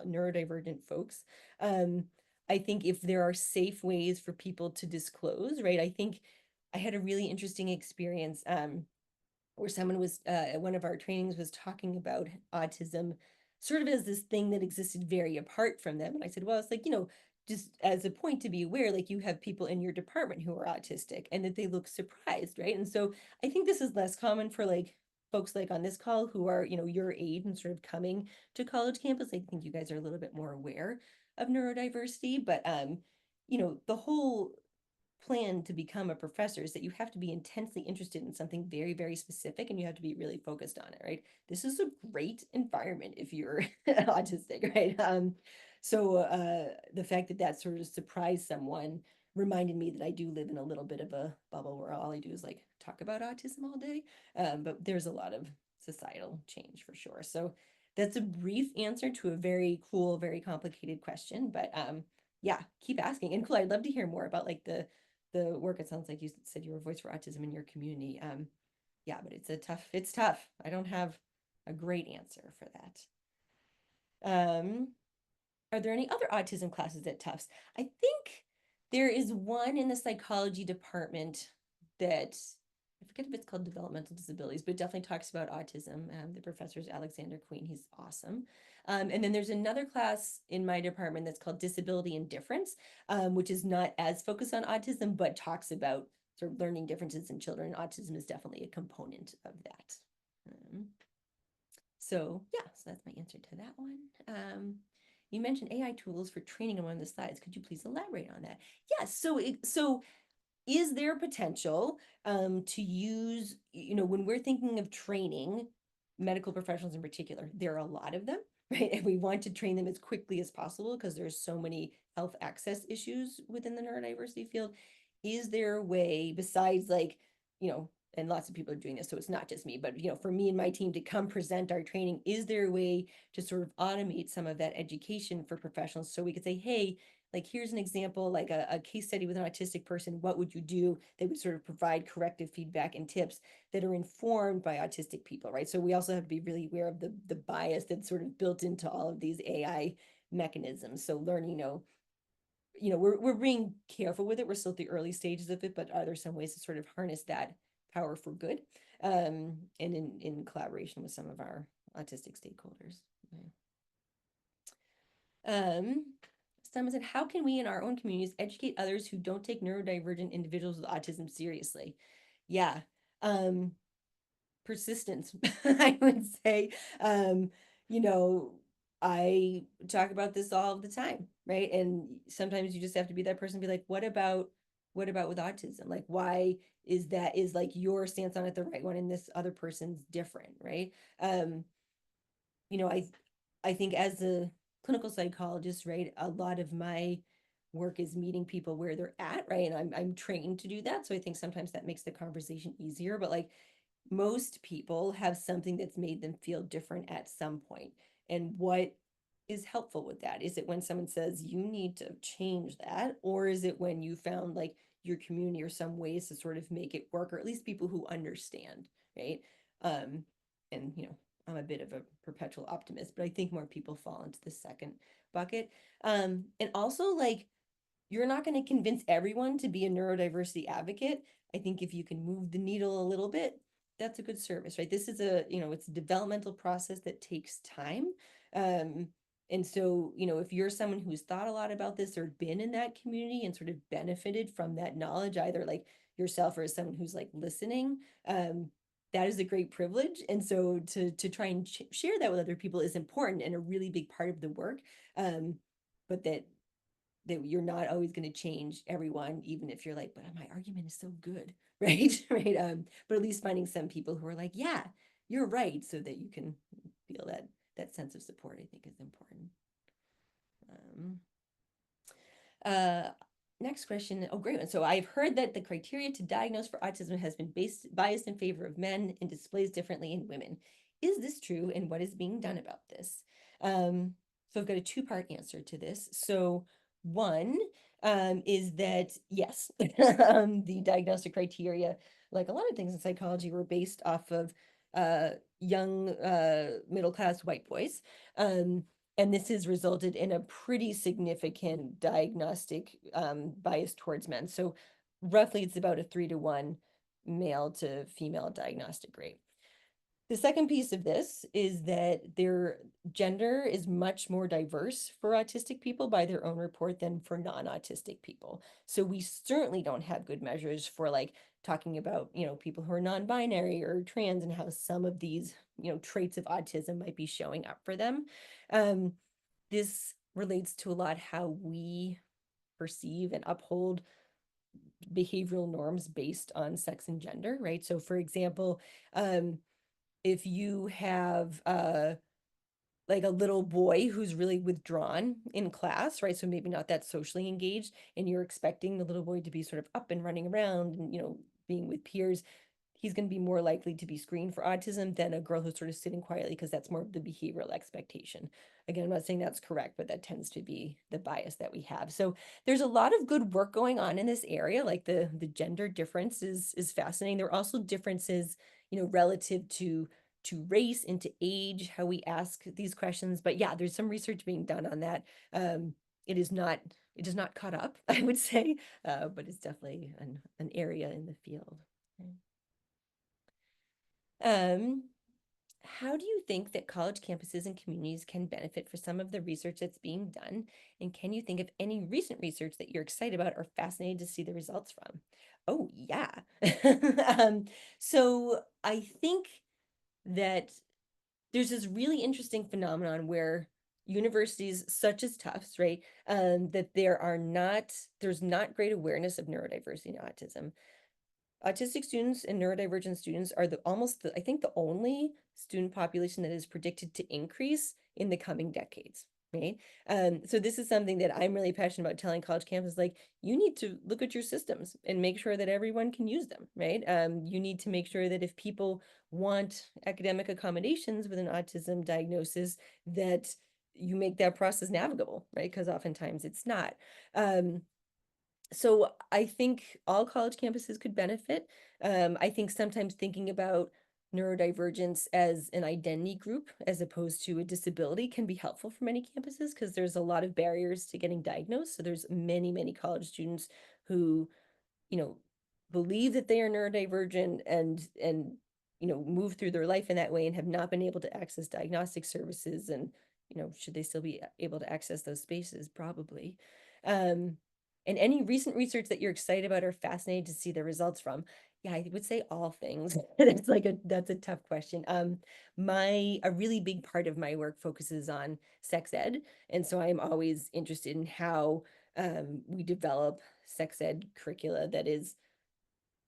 neurodivergent folks? I think if there are safe ways for people to disclose, right? I think I had a really interesting experience. Where someone was at one of our trainings was talking about autism sort of as this thing that existed very apart from them. And I said, well, it's like, just as a point to be aware, like you have people in your department who are autistic and that they look surprised, right? And so I think this is less common for like folks like on this call who are, your age and sort of coming to college campus. I think you guys are a little bit more aware of neurodiversity, but the whole plan to become a professor is that you have to be intensely interested in something very, very specific and you have to be really focused on it, right? This is a great environment if you're autistic, right? So the fact that that sort of surprised someone reminded me that I do live in a little bit of a bubble where all I do is like talk about autism all day. But there's a lot of societal change for sure. So that's a brief answer to a very cool, very complicated question. But yeah, keep asking. And cool, I'd love to hear more about like the work. It sounds like you said you were a voice for autism in your community. Yeah, but it's tough. I don't have a great answer for that. Are there any other autism classes at Tufts? I think there is one in the psychology department that I forget if it's called developmental disabilities, but it definitely talks about autism. The professor is Alexander Queen. He's awesome. And then there's another class in my department that's called disability and difference, which is not as focused on autism, but talks about sort of learning differences in children. Autism is definitely a component of that. So yeah, so that's my answer to that one. You mentioned AI tools for training on one of the slides. Could you please elaborate on that? Yes. So is there potential to use, when we're thinking of training medical professionals in particular, there are a lot of them, right? And we want to train them as quickly as possible because there's so many health access issues within the neurodiversity field. Is there a way besides like, and lots of people are doing this, so it's not just me, but for me and my team to come present our training, is there a way to sort of automate some of that education for professionals so we could say, hey, like here's an example, like a case study with an autistic person, what would you do? They would sort of provide corrective feedback and tips that are informed by autistic people, right? So we also have to be really aware of the bias that's sort of built into all of these AI mechanisms. So learning, we're being careful with it. We're still at the early stages of it, but are there some ways to sort of harness that power for good? And in collaboration with some of our autistic stakeholders. Someone said, how can we in our own communities educate others who don't take neurodivergent individuals with autism seriously? Yeah. Persistence, I would say. You know, I talk about this all the time, right? And sometimes you just have to be that person, be like, what about with autism? Like, why is like your stance on it the right one and this other person's different, right? Um, you know, I think as a clinical psychologist, right, a lot of my work is meeting people where they're at, right? And I'm trained to do that. So I think sometimes that makes the conversation easier. But like most people have something that's made them feel different at some point. And what is helpful with that? Is it when someone says you need to change that? Or is it when you found like your community or some ways to sort of make it work, or at least people who understand, right? And I'm a bit of a perpetual optimist, but I think more people fall into the second bucket. And also like you're not going to convince everyone to be a neurodiversity advocate. I think if you can move the needle a little bit, that's a good service, right? This is it's a developmental process that takes time. And so, if you're someone who's thought a lot about this or been in that community and sort of benefited from that knowledge, either like yourself or as someone who's like listening, that is a great privilege. And so to try and share that with other people is important and a really big part of the work. But that you're not always going to change everyone, even if you're like, but my argument is so good, right? Right. But at least finding some people who are like, yeah, you're right, so that you can feel that sense of support, I think is important. Um, uh, Next question. Oh, great one. So I've heard that the criteria to diagnose for autism has been biased in favor of men and displays differently in women. Is this true, and what is being done about this? So I've got a two-part answer to this. So one is that yes, the diagnostic criteria, like a lot of things in psychology, were based off of young middle-class white boys. And this has resulted in a pretty significant diagnostic bias towards men. So roughly it's about a 3-to-1 male to female diagnostic rate. The second piece of this is that their gender is much more diverse for autistic people by their own report than for non-autistic people. So we certainly don't have good measures for like talking about, people who are non-binary or trans and how some of these, traits of autism might be showing up for them. This relates to a lot how we perceive and uphold behavioral norms based on sex and gender, right? So for example, if you have like a little boy who's really withdrawn in class, right? So maybe not that socially engaged, and you're expecting the little boy to be sort of up and running around and, being with peers, he's going to be more likely to be screened for autism than a girl who's sort of sitting quietly, because that's more of the behavioral expectation. Again, I'm not saying that's correct, but that tends to be the bias that we have. So there's a lot of good work going on in this area. Like the gender difference is fascinating. There are also differences, relative to race and to age, how we ask these questions. But yeah, there's some research being done on that. It is not caught up, I would say, but it's definitely an area in the field. Um, how do you think that college campuses and communities can benefit for some of the research that's being done? And can you think of any recent research that you're excited about or fascinated to see the results from? Oh, yeah. So I think that there's this really interesting phenomenon where universities such as Tufts, right, that there's not great awareness of neurodiversity and autism. Autistic students and neurodivergent students are I think the only student population that is predicted to increase in the coming decades, right? So this is something that I'm really passionate about telling college campuses, like, you need to look at your systems and make sure that everyone can use them, right? You need to make sure that if people want academic accommodations with an autism diagnosis, that you make that process navigable, right? Because oftentimes it's not. So I think all college campuses could benefit. I think sometimes thinking about neurodivergence as an identity group as opposed to a disability can be helpful for many campuses, because there's a lot of barriers to getting diagnosed. So there's many, many college students who, you know, believe that they are neurodivergent and move through their life in that way and have not been able to access diagnostic services. And should they still be able to access those spaces? Probably. Um, and any recent research that you're excited about or fascinated to see the results from? Yeah, I would say all things. That's a tough question. A really big part of my work focuses on sex ed, and so I'm always interested in how we develop sex ed curricula that is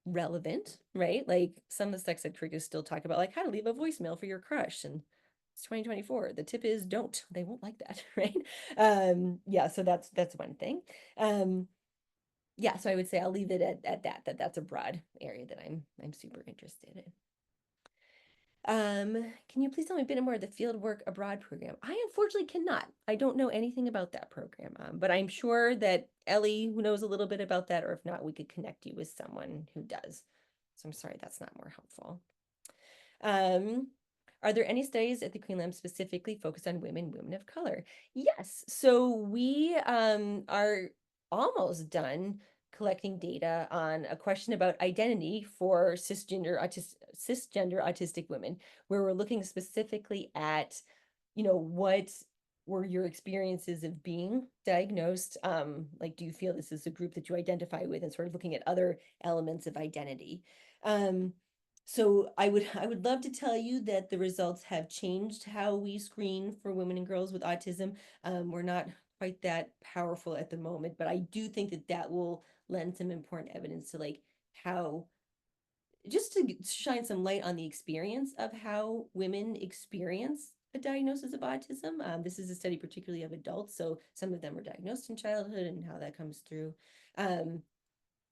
relevant, right? Like some of the sex ed curricula still talk about like how to leave a voicemail for your crush, and it's 2024. The tip is don't. They won't like that, right? Yeah, so that's one thing. Yeah, so I would say I'll leave it at that's a broad area that I'm super interested in. Can you please tell me a bit more of the Fieldwork Abroad program? I unfortunately cannot. I don't know anything about that program, but I'm sure that Ellie, who knows a little bit about that, or if not, we could connect you with someone who does. So I'm sorry that's not more helpful. Are there any studies at the Queen Lab specifically focused on women of color? Yes. So we are almost done collecting data on a question about identity for cisgender autistic women, where we're looking specifically at, what were your experiences of being diagnosed? Like, do you feel this is a group that you identify with, and sort of looking at other elements of identity? So I would love to tell you that the results have changed how we screen for women and girls with autism. We're not quite that powerful at the moment, but I do think that that will lend some important evidence to like how just to shine some light on the experience of how women experience a diagnosis of autism. This is a study particularly of adults, so some of them were diagnosed in childhood and how that comes through. Um,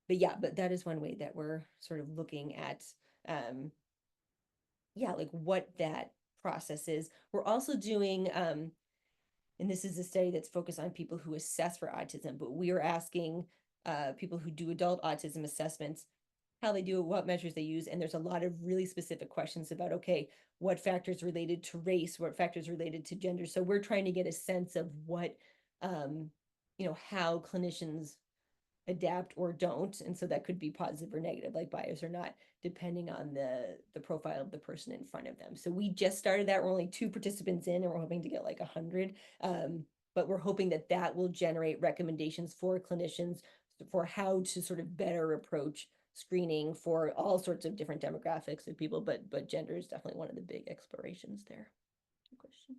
but yeah, but that is one way that we're sort of looking at um, yeah, like what that process is. We're also doing, and this is a study that's focused on people who assess for autism, but we are asking people who do adult autism assessments how they do it, what measures they use, and there's a lot of really specific questions about, okay, what factors related to race, what factors related to gender. So we're trying to get a sense of what, um, how clinicians adapt or don't, and so that could be positive or negative, like bias or not, depending on the profile of the person in front of them. So we just started that. We're only 2 participants in, and we're hoping to get like 100. But we're hoping that that will generate recommendations for clinicians for how to sort of better approach screening for all sorts of different demographics of people, but gender is definitely one of the big explorations there. Question.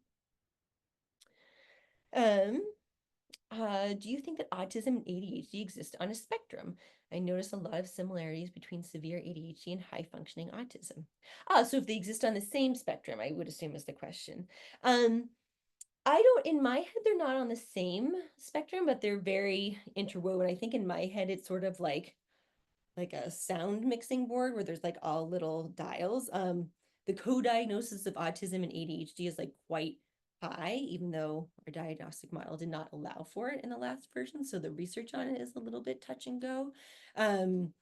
Um, do you think that autism and ADHD exist on a spectrum? I notice a lot of similarities between severe ADHD and high functioning autism. So if they exist on the same spectrum, I would assume is the question. Um, I don't, in my head, they're not on the same spectrum, but they're very interwoven. I think in my head, it's sort of like a sound mixing board where there's like all little dials. The co-diagnosis of autism and ADHD is like quite high, even though our diagnostic model did not allow for it in the last version. So the research on it is a little bit touch and go. Um,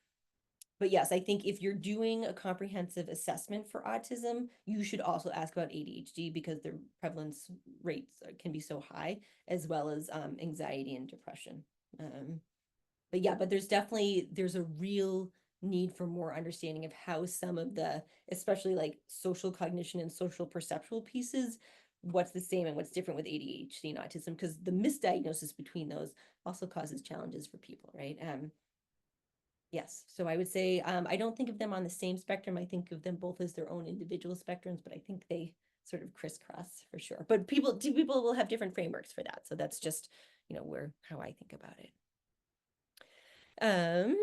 but yes, I think if you're doing a comprehensive assessment for autism, you should also ask about ADHD because the prevalence rates can be so high, as well as anxiety and depression. But yeah, but there's a real need for more understanding of how some of the, especially like social cognition and social perceptual pieces, what's the same and what's different with ADHD and autism, because the misdiagnosis between those also causes challenges for people, right? Yes, so I would say I don't think of them on the same spectrum. I think of them both as their own individual spectrums, but I think they sort of crisscross for sure. But people will have different frameworks for that. So that's just, where how I think about it. Um,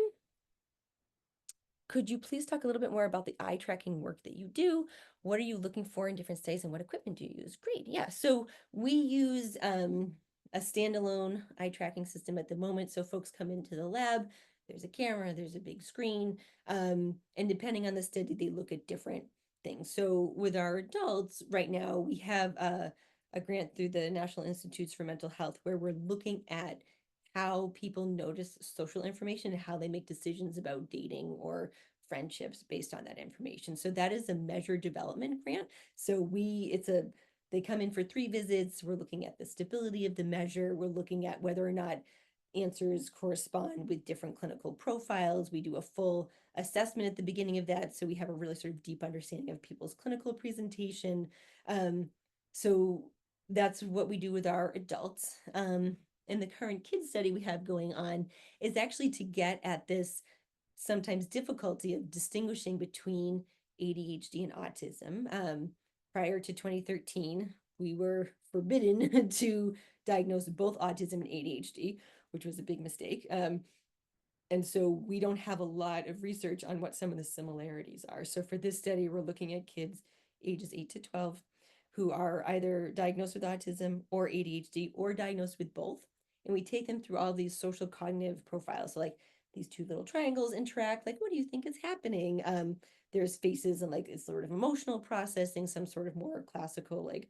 Could you please talk a little bit more about the eye tracking work that you do? What are you looking for in different studies and what equipment do you use? Great. Yeah. So we use a standalone eye tracking system at the moment. So folks come into the lab, there's a camera, there's a big screen. And depending on the study, they look at different things. So with our adults right now, we have a grant through the National Institutes for Mental Health where we're looking at how people notice social information and how they make decisions about dating or friendships based on that information. So that is a measure development grant. So they come in for 3 visits. We're looking at the stability of the measure. We're looking at whether or not answers correspond with different clinical profiles. We do a full assessment at the beginning of that. So we have a really sort of deep understanding of people's clinical presentation. So that's what we do with our adults. And the current kids study we have going on is actually to get at this sometimes difficulty of distinguishing between ADHD and autism. Prior to 2013, we were forbidden to diagnose both autism and ADHD, which was a big mistake. And so we don't have a lot of research on what some of the similarities are. So for this study, we're looking at kids ages 8 to 12 who are either diagnosed with autism or ADHD or diagnosed with both. And we take them through all these social cognitive profiles. So like these 2 little triangles interact, like, what do you think is happening? There's faces and like it's sort of emotional processing, some sort of more classical, like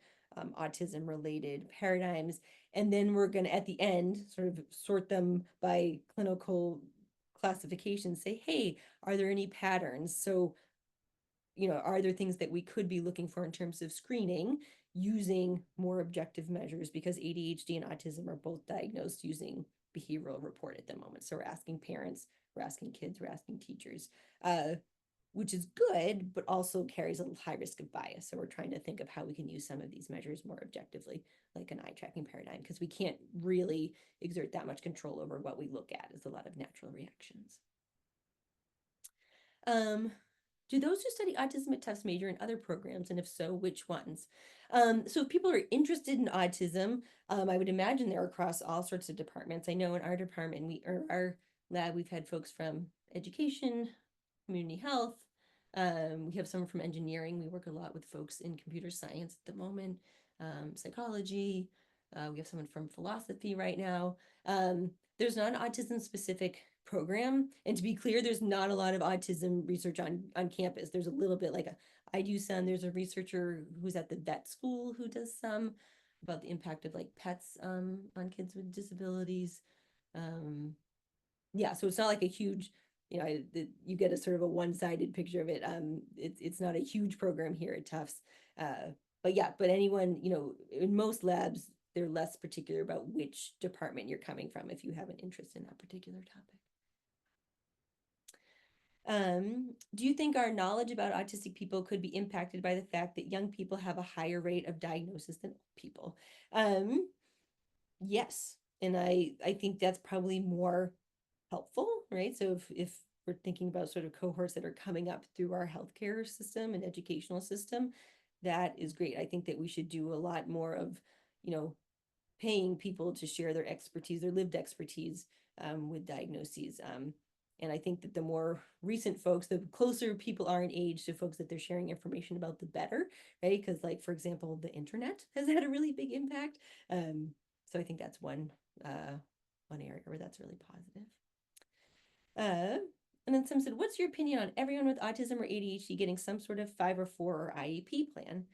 autism related paradigms. And then we're going to, at the end, sort of sort them by clinical classification, say, hey, are there any patterns? So, are there things that we could be looking for in terms of screening using more objective measures, because ADHD and autism are both diagnosed using behavioral report at the moment. So we're asking parents, we're asking kids, we're asking teachers, which is good, but also carries a high risk of bias. So we're trying to think of how we can use some of these measures more objectively, like an eye tracking paradigm, because we can't really exert that much control over what we look at. It's a lot of natural reactions. Um, Do those who study autism at Tufts major in other programs, and if so, which ones? So if people are interested in autism, I would imagine they're across all sorts of departments. I know in our department, or our lab, we've had folks from education, community health. We have someone from engineering. We work a lot with folks in computer science at the moment, psychology. We have someone from philosophy right now. There's not an autism specific program. And to be clear, there's not a lot of autism research on campus. There's a little bit I do some. There's a researcher who's at the vet school who does some about the impact of like pets on kids with disabilities. Yeah, so it's not like a huge, you get a sort of a one-sided picture of it. It's not a huge program here at Tufts. But yeah, but anyone, in most labs, they're less particular about which department you're coming from if you have an interest in that particular topic. Do you think our knowledge about autistic people could be impacted by the fact that young people have a higher rate of diagnosis than old people? Yes, and I think that's probably more helpful, right? So if we're thinking about sort of cohorts that are coming up through our healthcare system and educational system, that is great. I think that we should do a lot more of, paying people to share their expertise, their lived expertise with diagnoses. And I think that the more recent folks, the closer people are in age to folks that they're sharing information about, the better, right? Because like, for example, the internet has had a really big impact. So I think that's one area where that's really positive. And then some said, what's your opinion on everyone with autism or ADHD getting some sort of 504 or IEP plan?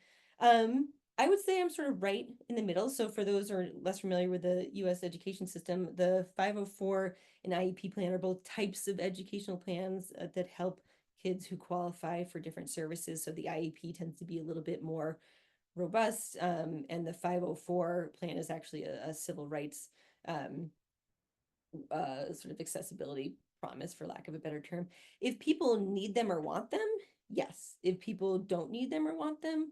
I would say I'm sort of right in the middle. So for those who are less familiar with the US education system, the 504 and IEP plan are both types of educational plans that help kids who qualify for different services. So the IEP tends to be a little bit more robust, and the 504 plan is actually a civil rights sort of accessibility promise, for lack of a better term. If people need them or want them, yes. If people don't need them or want them,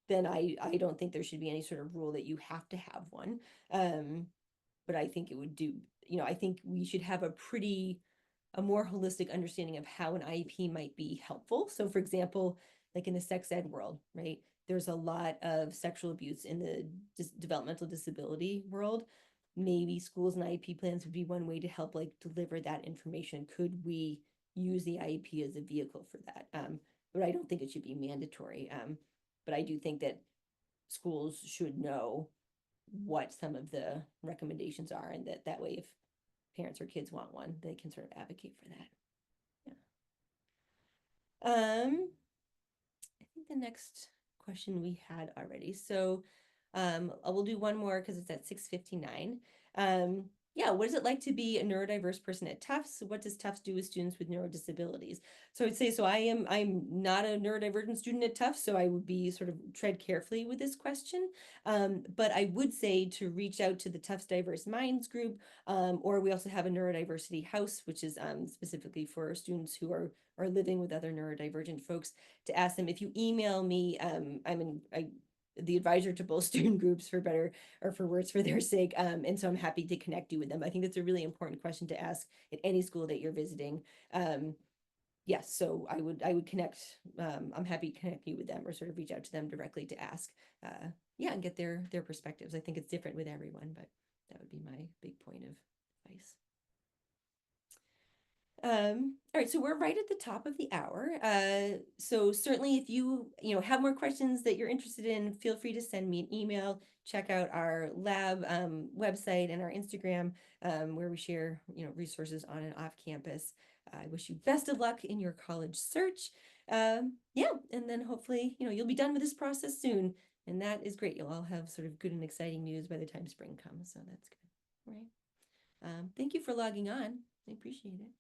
then I don't think there should be any sort of rule that you have to have one. But I think it would do, I think we should have a more holistic understanding of how an IEP might be helpful. So for example, like in the sex ed world, right? There's a lot of sexual abuse in the developmental disability world. Maybe schools and IEP plans would be one way to help like deliver that information. Could we use the IEP as a vehicle for that? But I don't think it should be mandatory. But I do think that schools should know what some of the recommendations are, and that way if parents or kids want one, they can sort of advocate for that. Yeah. I think the next question we had already. So we'll do one more because it's at 6:59. Yeah, what is it like to be a neurodiverse person at Tufts? What does Tufts do with students with neurodisabilities? So I'd say, I'm not a neurodivergent student at Tufts, so I would be sort of tread carefully with this question. But I would say to reach out to the Tufts Diverse Minds group, or we also have a neurodiversity house, which is specifically for students who are living with other neurodivergent folks, to ask them. If you email me, I'm the advisor to both student groups, for better or for worse, for their sake. And so I'm happy to connect you with them. I think that's a really important question to ask at any school that you're visiting. Yes, so I would connect. I'm happy to connect you with them, or sort of reach out to them directly to ask. Yeah, and get their perspectives. I think it's different with everyone, but that would be my big point of advice. All right, so we're right at the top of the hour. So certainly if you have more questions that you're interested in, feel free to send me an email. Check out our lab website and our Instagram, where we share resources on and off campus. I wish you best of luck in your college search. Yeah, and then hopefully you'll be done with this process soon, and that is great. You'll all have sort of good and exciting news by the time spring comes, so that's good. All right. Thank you for logging on. I appreciate it.